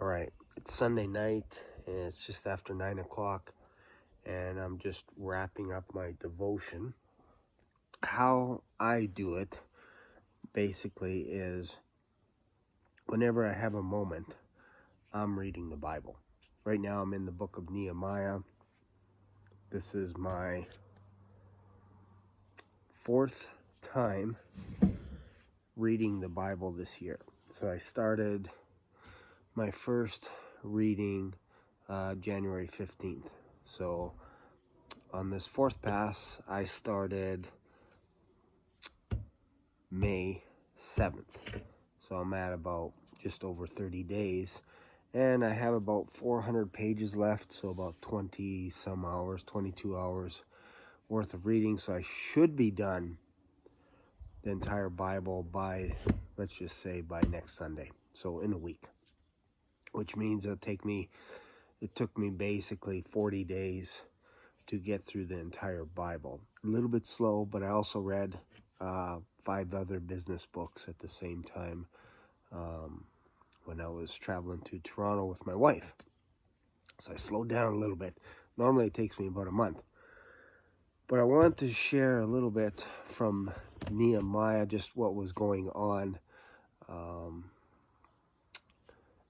All right, it's Sunday night, and it's just after 9 o'clock, and I'm just wrapping up my devotion. How I do it, basically, is whenever I have a moment, I'm reading the Bible. Right now, I'm in the book of Nehemiah. This is my fourth time reading the Bible this year. So I started my first reading January 15th. So on this fourth pass, I started May 7th. So I'm at about just over 30 days. And I have about 400 pages left, so about 20 some hours, 22 hours worth of reading. So I should be done the entire Bible by, let's just say, by next Sunday. So in a week, which means it took me basically 40 days to get through the entire Bible. A little bit slow, but I also read 5 other business books at the same time when I was traveling to Toronto with my wife. So I slowed down a little bit. Normally it takes me about a month. But I wanted to share a little bit from Nehemiah, just what was going on.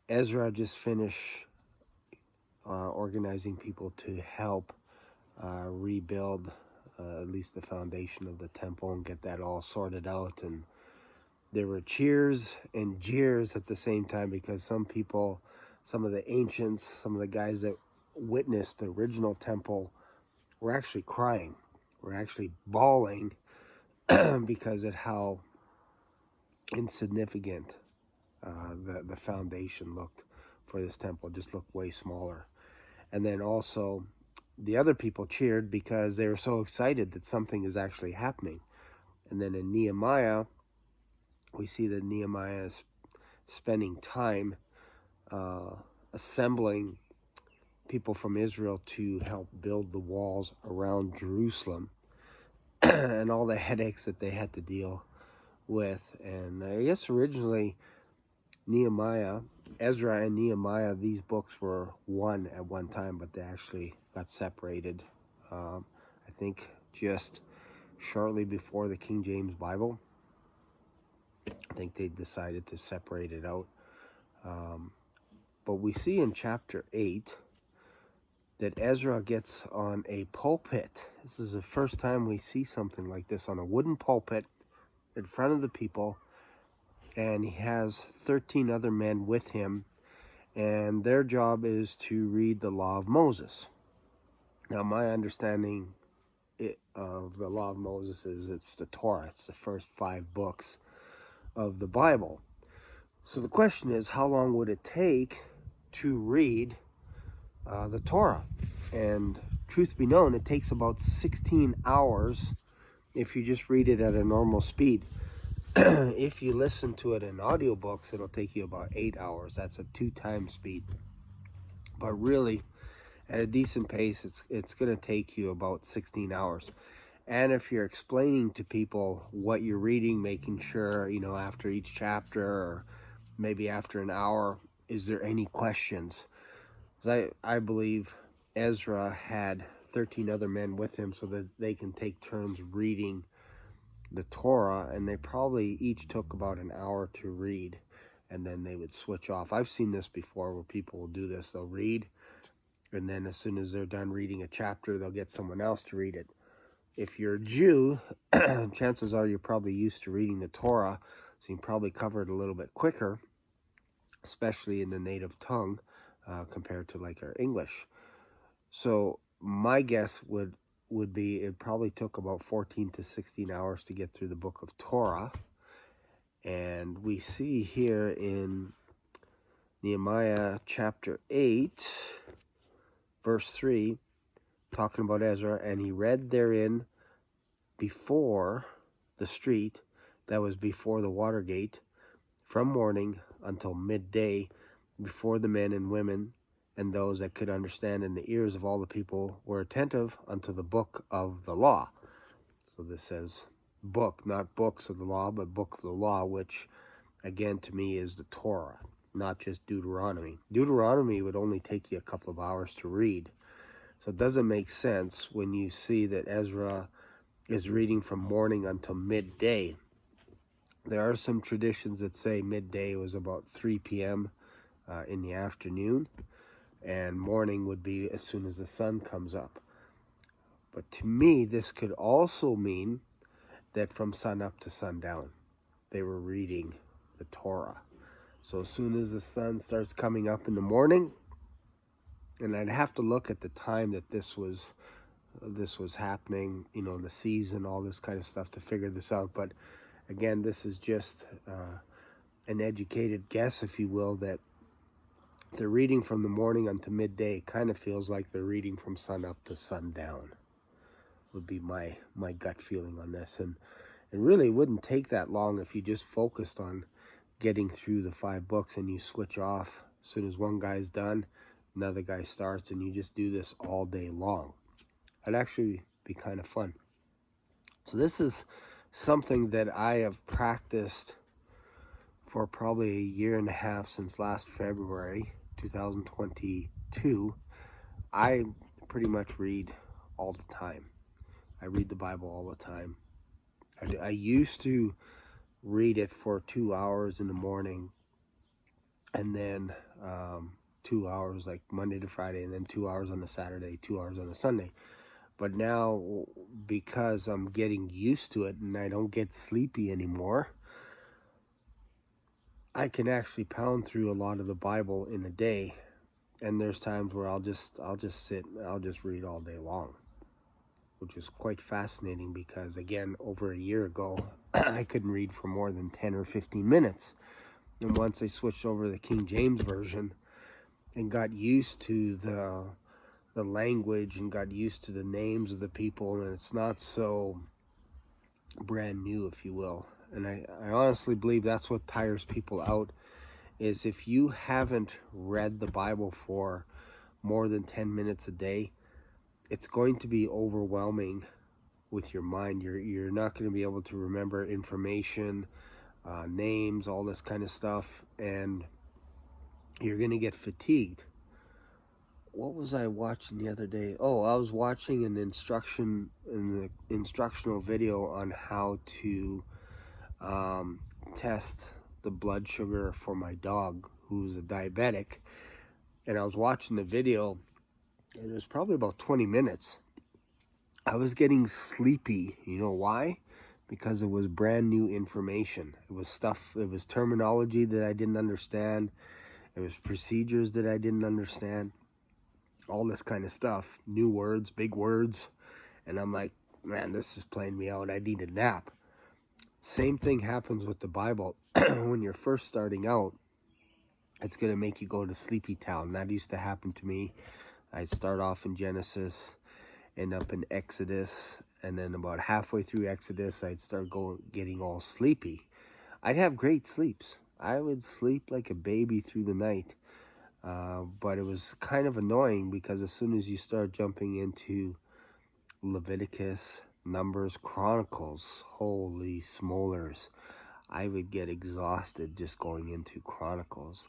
Ezra just finished organizing people to help rebuild at least the foundation of the temple and get that all sorted out. And there were cheers and jeers at the same time, because some of the ancients, some of the guys that witnessed the original temple were actually crying, were actually bawling because of how insignificant the foundation looked for this temple. It just looked way smaller. And then also the other people cheered because they were so excited that something is actually happening. And then in Nehemiah, we see that Nehemiah is spending time assembling people from Israel to help build the walls around Jerusalem and all the headaches that they had to deal with. And I guess originally Ezra and Nehemiah, these books were one at one time, but they actually got separated, I think just shortly before the King James Bible. I think they decided to separate it out. But we see in chapter 8 that Ezra gets on a pulpit. This is the first time we see something like this, on a wooden pulpit in front of the people. And he has 13 other men with him, and their job is to read the law of Moses. Now, my understanding of the law of Moses is it's the Torah. It's the first 5 books of the Bible. So the question is, how long would it take to read the Torah? And truth be known, it takes about 16 hours if you just read it at a normal speed. If you listen to it in audiobooks, it'll take you about 8 hours. That's a 2-time speed. But really, at a decent pace, it's going to take you about 16 hours. And if you're explaining to people what you're reading, making sure, after each chapter or maybe after an hour, is there any questions? I believe Ezra had 13 other men with him so that they can take turns reading the Torah, and they probably each took about an hour to read, and then they would switch off. I've seen this before where people will do this. They'll read, and then as soon as they're done reading a chapter, they'll get someone else to read it. If you're a Jew, chances are you're probably used to reading the Torah, so you can probably cover it a little bit quicker, especially in the native tongue, compared to like our English. So my guess would be it probably took about 14 to 16 hours to get through the book of Torah. And we see here in Nehemiah chapter 8, verse 3, talking about Ezra, and he read therein before the street that was before the water gate, from morning until midday, before the men and women and those that could understand, and the ears of all the people were attentive unto the book of the law. So this says book, not books of the law, but book of the law, which again to me is the Torah. not just Deuteronomy. Deuteronomy would only take you a couple of hours to read. So it doesn't make sense when you see that Ezra is reading from morning until midday. There are some traditions that say midday was about 3 p.m. In the afternoon, and morning would be as soon as the sun comes up. But to me, this could also mean that from sun up to sundown, they were reading the Torah. So as soon as the sun starts coming up in the morning, and I'd have to look at the time that this was happening, the season, all this kind of stuff to figure this out. But again, this is just an educated guess, if you will, that they're reading from the morning until midday. It kind of feels like they're reading from sun up to sundown, would be my gut feeling on this. And it really wouldn't take that long if you just focused on getting through the 5 books and you switch off. As soon as one guy's done, another guy starts, and you just do this all day long. It'd actually be kind of fun. So this is something that I have practiced for probably a year and a half, since last February 2022. I pretty much read all the time. I read the Bible all the time. I used to read it for 2 hours in the morning, and then 2 hours like Monday to Friday, and then 2 hours on a Saturday, 2 hours on a Sunday. But now, because I'm getting used to it and I don't get sleepy anymore, I can actually pound through a lot of the Bible in a day. And there's times where I'll just sit and I'll just read all day long, which is quite fascinating, because again, over a year ago, I couldn't read for more than 10 or 15 minutes. And once I switched over to the King James Version and got used to the language and got used to the names of the people, and it's not so brand new, if you will. And I honestly believe that's what tires people out, is if you haven't read the Bible for more than 10 minutes a day, it's going to be overwhelming with your mind. You're not going to be able to remember information, names, all this kind of stuff, and you're going to get fatigued. What was I watching the other day? Oh, I was watching an instructional video on how to test the blood sugar for my dog, who's a diabetic. And I was watching the video, and it was probably about 20 minutes. I was getting sleepy. You know why? Because it was brand new information. It was terminology that I didn't understand. It was procedures that I didn't understand. All this kind of stuff, new words, big words, and I'm like, man, this is playing me out. I need a nap. Same thing happens with the Bible. When you're first starting out, it's going to make you go to sleepy town. That used to happen to me. I'd start off in Genesis, end up in Exodus, and then about halfway through Exodus, I'd start getting all sleepy. I'd have great sleeps. I would sleep like a baby through the night. But it was kind of annoying, because as soon as you start jumping into Leviticus, Numbers, Chronicles, holy smolars, I would get exhausted just going into Chronicles.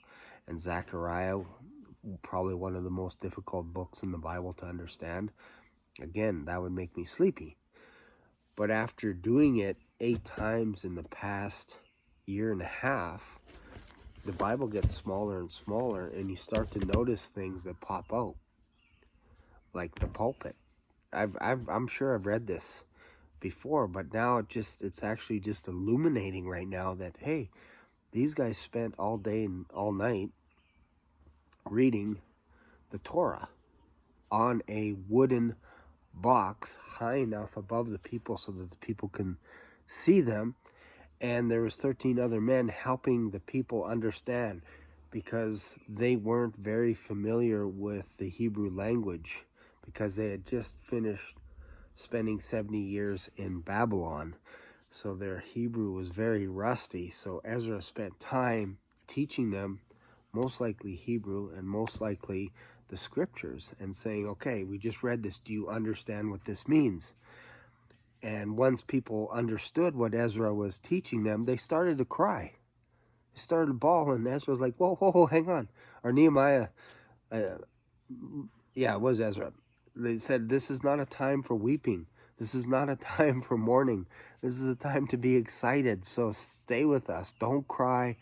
And Zechariah, probably one of the most difficult books in the Bible to understand. Again, that would make me sleepy. But after doing it 8 times in the past year and a half, the Bible gets smaller and smaller, and you start to notice things that pop out, like the pulpit. I'm sure I've read this before, but now it's actually just illuminating right now that, hey, these guys spent all day and all night reading the Torah on a wooden box high enough above the people so that the people can see them. And there was 13 other men helping the people understand, because they weren't very familiar with the Hebrew language, because they had just finished spending 70 years in Babylon. So their Hebrew was very rusty. So Ezra spent time teaching them, most likely Hebrew and most likely the scriptures, and saying, okay, we just read this. Do you understand what this means? And once people understood what Ezra was teaching them, they started to cry. They started bawling. Ezra was like, whoa, whoa, whoa, hang on. Or Nehemiah, uh, yeah, it was Ezra. They said, this is not a time for weeping. This is not a time for mourning. This is a time to be excited. So stay with us. Don't cry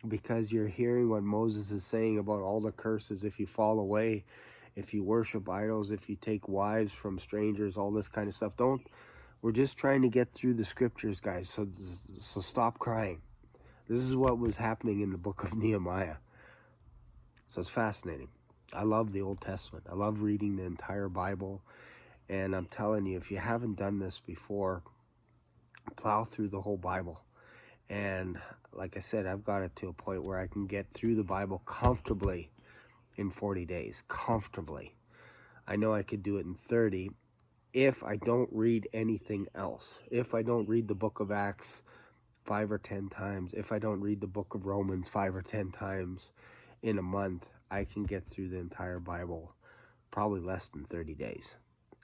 because you're hearing what Moses is saying about all the curses if you fall away, if you worship idols, if you take wives from strangers, all this kind of stuff. We're just trying to get through the scriptures, guys. So stop crying. This is what was happening in the book of Nehemiah. So it's fascinating. I love the Old Testament. I love reading the entire Bible. And I'm telling you, if you haven't done this before, plow through the whole Bible. And like I said, I've got it to a point where I can get through the Bible comfortably in 40 days. Comfortably. I know I could do it in 30 if I don't read anything else. If I don't read the book of Acts 5 or 10 times. If I don't read the book of Romans 5 or 10 times in a month, I can get through the entire Bible probably less than 30 days.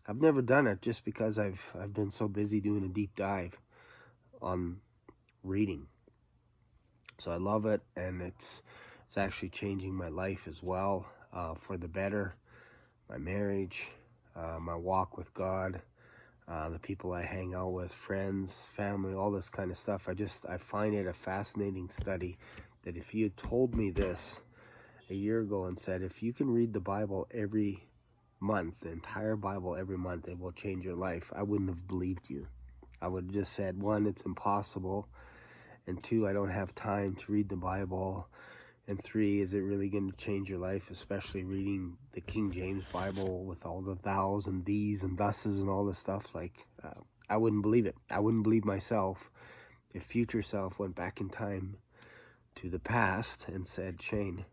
I've never done it just because I've been so busy doing a deep dive on reading. So I love it, and it's actually changing my life as well, for the better. My marriage, my walk with God, the people I hang out with, friends, family, all this kind of stuff. I find it a fascinating study that if you had told me this a year ago and said, if you can read the Bible every month, the entire Bible every month, it will change your life, I wouldn't have believed you. I would have just said, one, it's impossible, and two, I don't have time to read the Bible, and three, is it really going to change your life, especially reading the King James Bible with all the thous and these and thuses and all this stuff? Like, I wouldn't believe it. I wouldn't believe myself if future self went back in time to the past and said, Shane,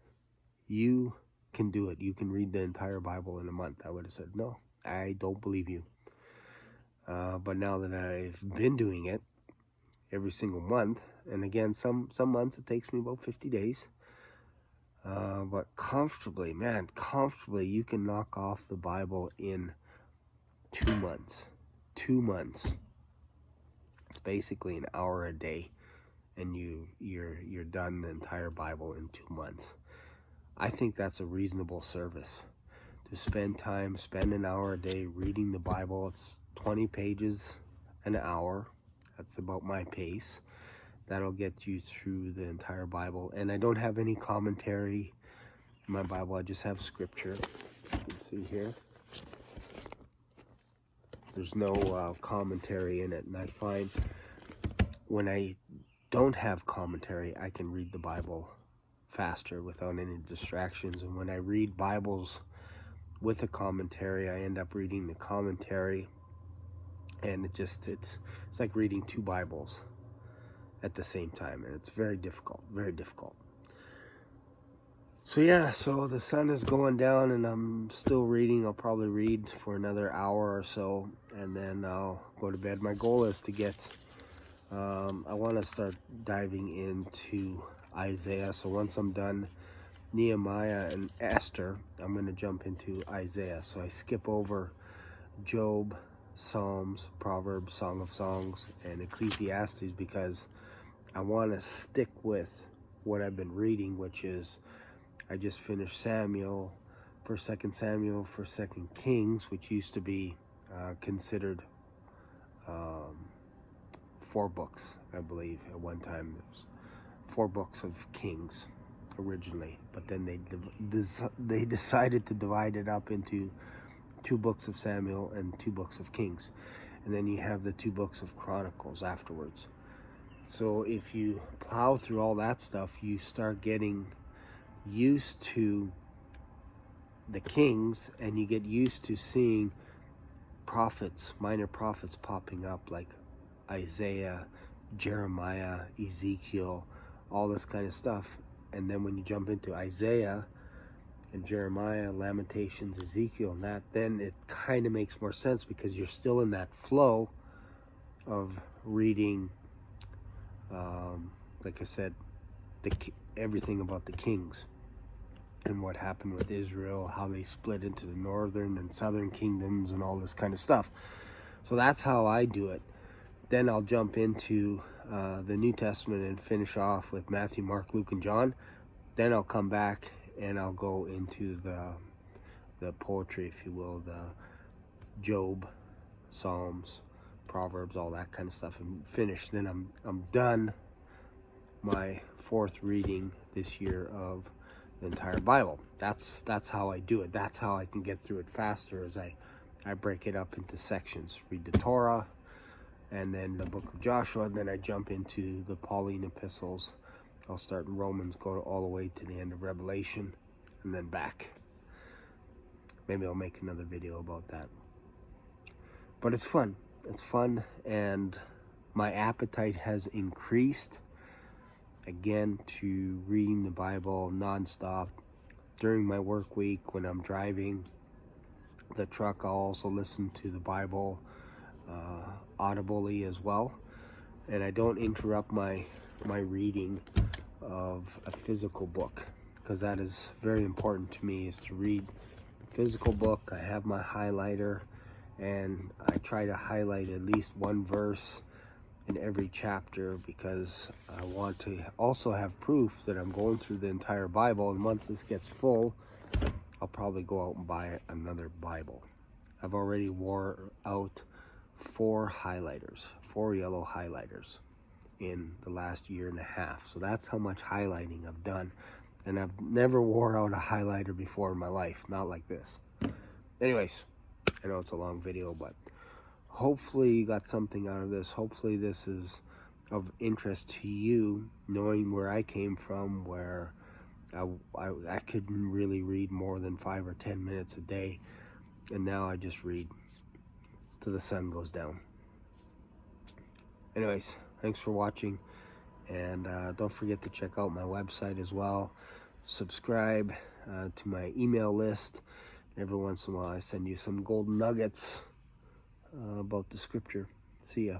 you can do it. You can read the entire Bible in a month. I would have said, no, I don't believe you. But now that I've been doing it every single month, and again, some months it takes me about 50 days, but comfortably, you can knock off the Bible in 2 months. 2 months. It's basically an hour a day, and you're done the entire Bible in 2 months. I think that's a reasonable service to spend an hour a day reading the Bible. It's 20 pages an hour. That's about my pace. That'll get you through the entire Bible. And I don't have any commentary in my Bible. I just have scripture. You can see here. There's no commentary in it. And I find when I don't have commentary, I can read the Bible faster without any distractions. And when I read Bibles with a commentary, I end up reading the commentary. And it's like reading 2 Bibles at the same time, and it's very difficult. So yeah, so the sun is going down and I'm still reading. I'll probably read for another hour or so, and then I'll go to bed. My goal is to get I want to start diving into Isaiah. So once I'm done Nehemiah and Esther, I'm going to jump into Isaiah. So I skip over Job, Psalms, Proverbs, Song of Songs, and Ecclesiastes because I want to stick with what I've been reading, which is, I just finished Samuel, 1st, 2nd Samuel, 1st, 2nd Kings, which used to be considered 4 books, I believe. At one time, there was 4 books of Kings originally, but then they decided to divide it up into 2 books of Samuel and 2 books of Kings, and then you have the 2 books of Chronicles afterwards. So if you plow through all that stuff, you start getting used to the kings, and you get used to seeing prophets, minor prophets popping up like Isaiah, Jeremiah, Ezekiel, all this kind of stuff. And then when you jump into Isaiah and Jeremiah, Lamentations, Ezekiel, and that, then it kind of makes more sense because you're still in that flow of reading, like I said, everything about the kings and what happened with Israel, how they split into the northern and southern kingdoms and all this kind of stuff. So that's how I do it. Then I'll jump into the New Testament and finish off with Matthew, Mark, Luke, and John. Then I'll come back and I'll go into the poetry, if you will, the Job, Psalms, Proverbs, all that kind of stuff, and finish. Then I'm done my 4th reading this year of the entire Bible. That's how I do it. That's how I can get through it faster, as I break it up into sections. Read the Torah, and then the book of Joshua, and then I jump into the Pauline epistles. I'll start in Romans, go all the way to the end of Revelation, and then back. Maybe I'll make another video about that. But it's fun. It's fun, and my appetite has increased again to reading the Bible nonstop. During my work week, when I'm driving the truck, I'll also listen to the Bible audibly as well. And I don't interrupt my reading of a physical book, because that is very important to me, is to read a physical book. I have my highlighter, and I try to highlight at least one verse in every chapter, because I want to also have proof that I'm going through the entire Bible. And once this gets full, I'll probably go out and buy another Bible. I've already wore out 4 highlighters, 4 yellow highlighters in the last year and a half. So that's how much highlighting I've done. And I've never wore out a highlighter before in my life, not like this. Anyways, I know it's a long video, but hopefully you got something out of this. Hopefully this is of interest to you, knowing where I came from, where I couldn't really read more than 5 or 10 minutes a day, and now I just read till the sun goes down. Anyways, thanks for watching, and don't forget to check out my website as well. Subscribe to my email list. Every once in a while I send you some golden nuggets about the scripture. See ya.